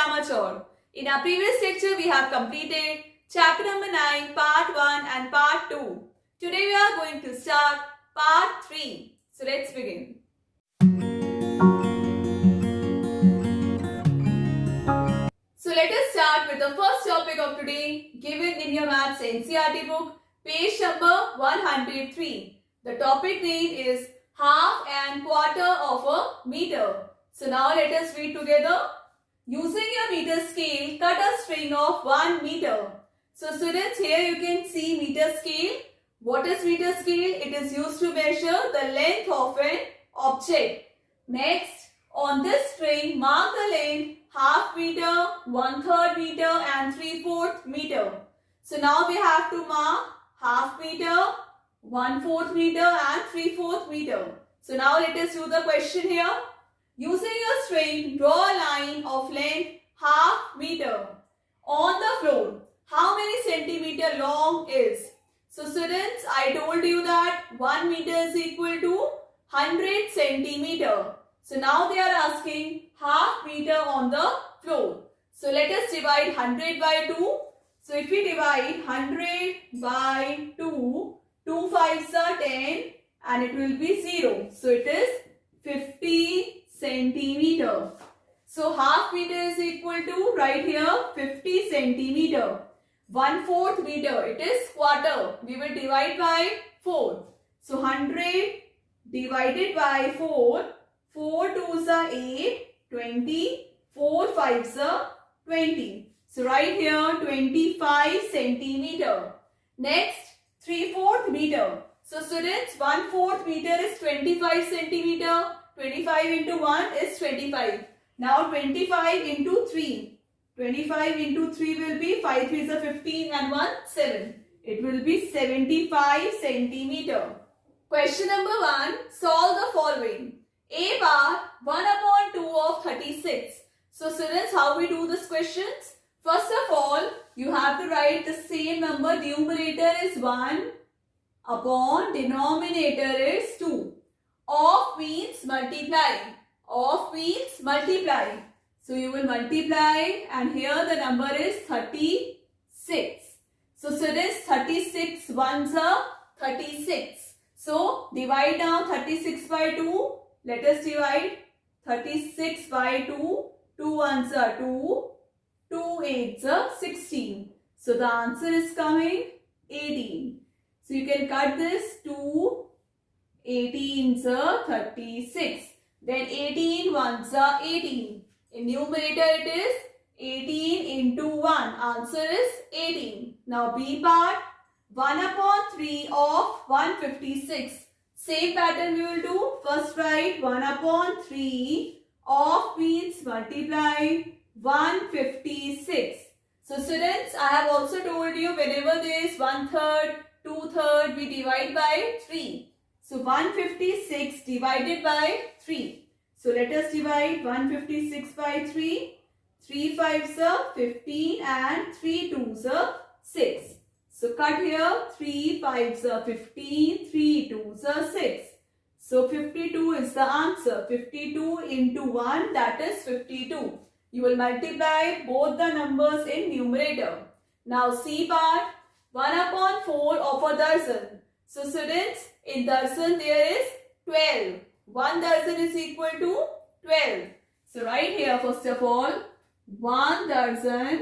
Amateur. In our previous lecture, we have completed chapter number 9, part 1 and part 2. Today we are going to start part 3. So let's begin. So let us start with the first topic of today, given in your Maths NCERT book, page number 103. The topic name is half and quarter of a meter. So now let us read together. Using your meter scale, cut a string of 1 meter. So students, here you can see meter scale. What is meter scale? It is used to measure the length of an object. Next, on this string, mark the length half meter, 1/3 meter and 3/4 meter. So now we have to mark half meter, 1/4 meter and 3/4 meter. So now let us do the question here. Using your string, draw a line of length half meter on the floor. How many centimeter long is? So students, I told you that 1 meter is equal to 100 centimeter. So now they are asking half meter on the floor. So let us divide 100 by 2. So if we divide 100 by 2, 2 5s are 10 and it will be 0. So it is 50 centimeter. So half meter is equal to, right here, 50 centimeter. 1/4 meter, it is quarter. We will divide by 4. So 100 divided by 4. 4 2s are 8, 20, 4 5s are 20. So right here 25 centimeter. Next 3/4 meter. So students, 1/4 meter is 25 centimeter. 25 into 1 is 25. Now 25 into 3. 25 into 3 will be 5 3s are 15 and 1 7. It will be 75 centimeter. Question number 1. Solve the following. A bar 1/2 of 36. So students, how we do these questions? First of all, you have to write the same number. Numerator is 1 upon denominator is 2. Of means multiply. Of means multiply. So you will multiply and here the number is 36. So students, 36 ones are 36. So divide now 36 by 2. Let us divide 36 by 2. 2 ones are 2. 2 8s are 16. So the answer is coming 18. So you can cut this 2 18s are 36. Then 18 ones are 18. In numerator it is 18 into 1. Answer is 18. Now B part, 1/3 of 156. Same pattern we will do. First write 1/3 of means multiply 156. So students, I have also told you whenever there is 1/3, 2/3, we divide by 3. So 156 divided by 3. So let us divide 156 by 3. 3 5s are 15 and 3 2s are 6. So cut here, 3 5s are 15, 3 2s are 6. So 52 is the answer. 52 into 1, that is 52. You will multiply both the numbers in numerator. Now C part, 1/4 of a dozen. So students, in dozen there is 12. 1 dozen is equal to 12. So right here, first of all, 1 dozen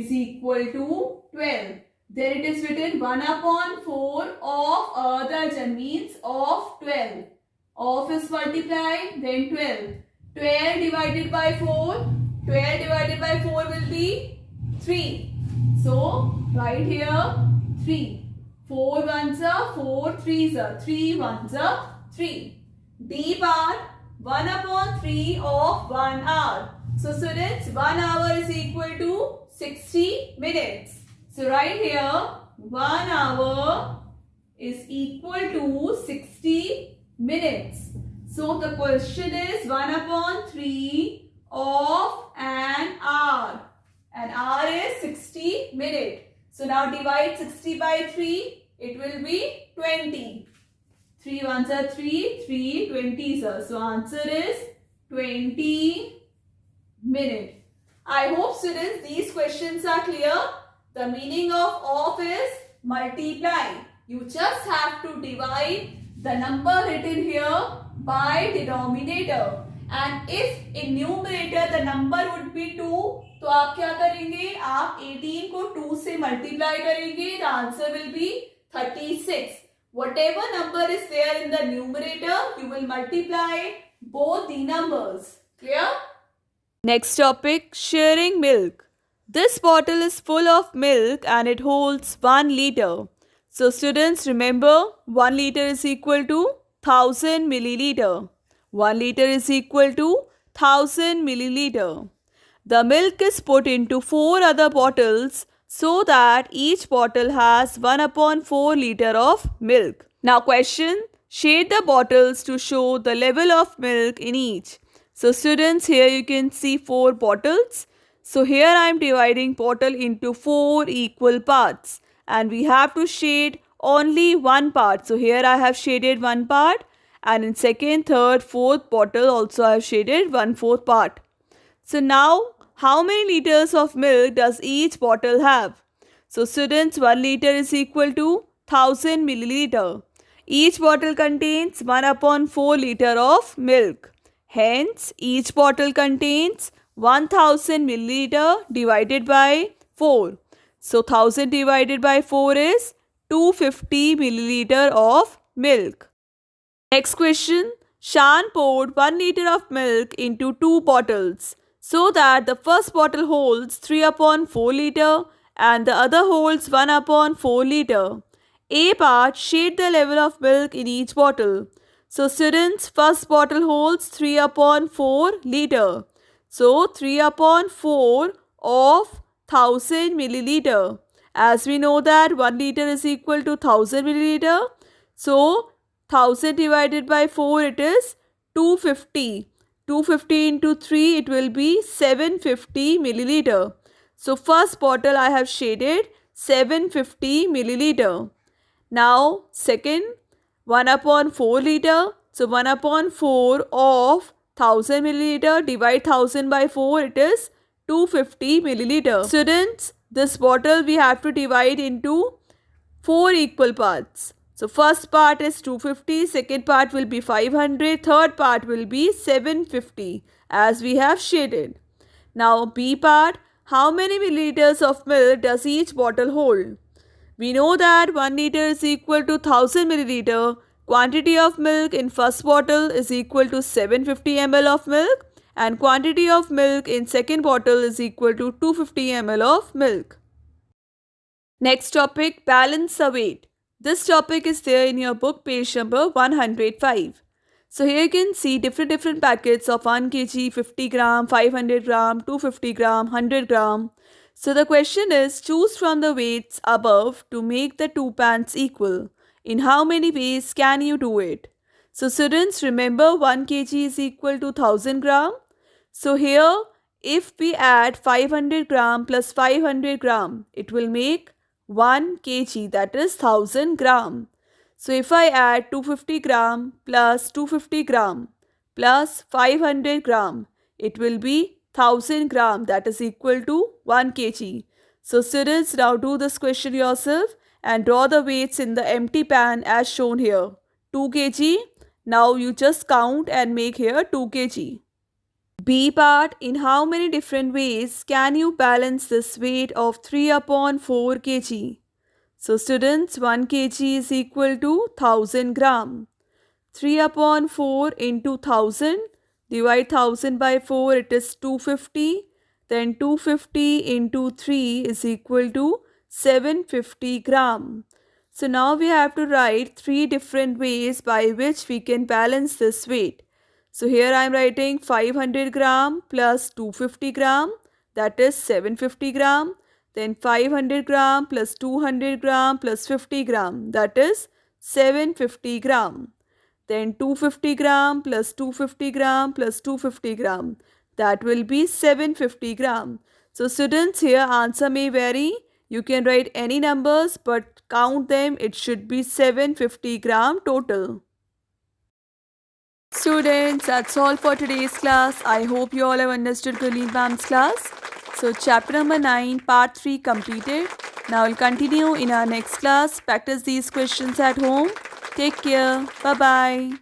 is equal to 12. Then it is written 1/4 of a dozen means of 12. Of is multiplied, then 12. 12 divided by 4. 12 divided by 4 will be 3. So right here 3. 4 ones are 4, 3s are 3, 1s are 3. D part, 1/3 of 1 hour. So students, 1 hour is equal to 60 minutes. So right here, 1 hour is equal to 60 minutes. So the question is 1/3 of an hour. An hour is 60 minutes. So now divide 60 by 3. It will be 20. 3 ones are 3, 3 20s are. So answer is 20 minute. I hope students these questions are clear. The meaning of is multiply. You just have to divide the number written here by denominator. And if in numerator the number would be 2, तो आप क्या करेंगे? आप 18 को 2 से multiply करेंगे. The answer will be 36. Whatever number is there in the numerator, you will multiply both the numbers. Clear? Next topic, sharing milk. This bottle is full of milk and it holds 1 liter. So students, remember 1 liter is equal to 1000 milliliter. 1 liter is equal to 1000 milliliter. The milk is put into 4 other bottles so that each bottle has 1/4 liter of milk. Now question, shade the bottles to show the level of milk in each. So students, here you can see 4 bottles. So here I am dividing bottle into 4 equal parts and we have to shade only one part. So here I have shaded one part and in second, third, fourth bottle also I have shaded 1/4 part. So now how many liters of milk does each bottle have? So students, 1 liter is equal to 1000 milliliter. Each bottle contains 1/4 liter of milk. Hence, each bottle contains 1000 milliliter divided by 4. So 1000 divided by 4 is 250 milliliter of milk. Next question. Shan poured 1 liter of milk into 2 bottles so that the first bottle holds 3/4 liter and the other holds 1/4 liter. A part, shade the level of milk in each bottle. So students, first bottle holds 3/4 liter. So 3/4 of 1000 milliliter. As we know that 1 liter is equal to 1000 milliliter. So 1000 divided by 4 it is 250. 250 into 3 it will be 750 milliliter. So first bottle I have shaded 750 milliliter. Now second, 1/4 liter. So 1/4 of 1000 milliliter, divide 1000 by 4, it is 250 milliliter. Students, this bottle we have to divide into 4 equal parts. So first part is 250, second part will be 500, third part will be 750 as we have shaded. Now B part, how many milliliters of milk does each bottle hold? We know that 1 liter is equal to 1000 milliliter. Quantity of milk in first bottle is equal to 750 ml of milk and quantity of milk in second bottle is equal to 250 ml of milk. Next topic, balance the weight. This topic is there in your book, page number 105. So here you can see different packets of 1 kg, 50 gram, 500 gram, 250 gram, 100 gram. So the question is, choose from the weights above to make the two pans equal. In how many ways can you do it? So students, remember 1 kg is equal to 1000 gram. So here, if we add 500 gram plus 500 gram, it will make 1 kg, that is 1000 gram. So if I add 250 gram plus 250 gram plus 500 gram, it will be 1000 gram, that is equal to 1 kg. So students, now do this question yourself and draw the weights in the empty pan as shown here. 2 kg. Now you just count and make here 2 kg. B part, in how many different ways can you balance this weight of 3/4 kg? So students, 1 kg is equal to 1000 gram. 3/4 into 1000. Divide 1000 by 4, it is 250. Then 250 into 3 is equal to 750 gram. So now we have to write 3 different ways by which we can balance this weight. So here I am writing 500 gram plus 250 gram, that is 750 gram. Then 500 gram plus 200 gram plus 50 gram, that is 750 gram. Then 250 gram plus 250 gram plus 250 gram. That will be 750 gram. So students, here answer may vary. You can write any numbers but count them. It should be 750 gram total. Students, that's all for today's class. I hope you all have understood Gurleen ma'am's class. So, chapter number 9, part 3 completed. Now, we'll continue in our next class. Practice these questions at home. Take care. Bye-bye.